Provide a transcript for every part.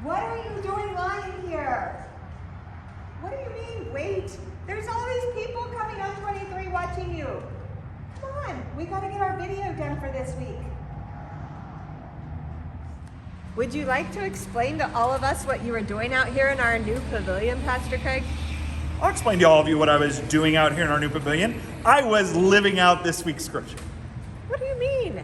What are you doing lying here? What do you mean, wait? There's all these people coming on 23 watching you. Come on, we got to get our video done for this week. Would you like to explain to all of us what you were doing out here in our new pavilion, Pastor Craig? I'll explain to all of you what I was doing out here in our new pavilion. I was living out this week's scripture. What do you mean?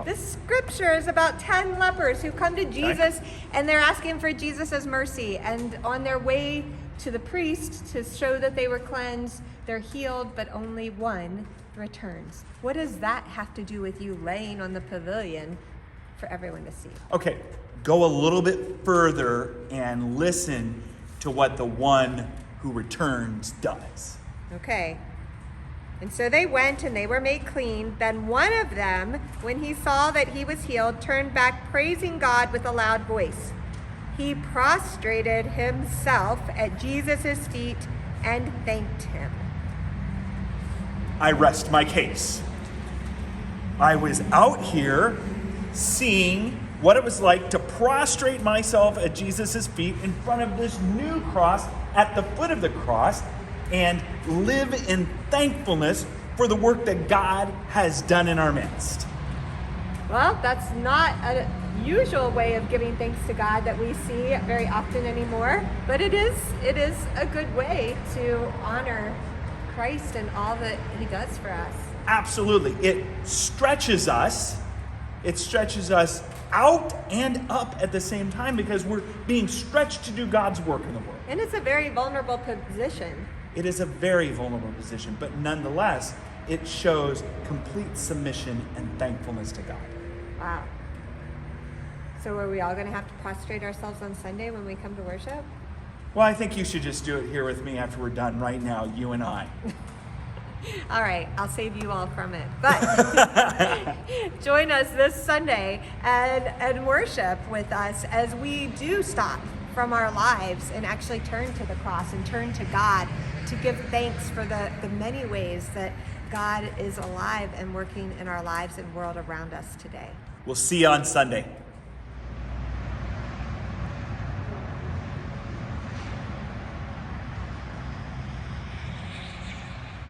This scripture is about 10 lepers who come to Jesus and they're asking for Jesus' mercy. And on their way to the priest to show that they were cleansed, they're healed, but only one returns. What does that have to do with you laying on the pavilion for everyone to see? Okay, go a little bit further and listen to what the one who returns does. Okay. And so they went and they were made clean. Then one of them, when he saw that he was healed, turned back praising God with a loud voice. He prostrated himself at Jesus' feet and thanked him. I rest my case. I was out here seeing what it was like to prostrate myself at Jesus' feet in front of this new cross, at the foot of the cross, and live in thankfulness for the work that God has done in our midst. Well, that's not a usual way of giving thanks to God that we see very often anymore, but it is a good way to honor Christ and all that he does for us. Absolutely. It stretches us out and up at the same time because we're being stretched to do God's work in the world. And it's a very vulnerable position. It is a very vulnerable position, but nonetheless, it shows complete submission and thankfulness to God. Wow. So are we all going to have to prostrate ourselves on Sunday when we come to worship? Well, I think you should just do it here with me after we're done right now, you and I. All right, I'll save you all from it. But join us this Sunday and worship with us as we do stop from our lives and actually turn to the cross and turn to God to give thanks for the many ways that God is alive and working in our lives and world around us today. We'll see you on Sunday.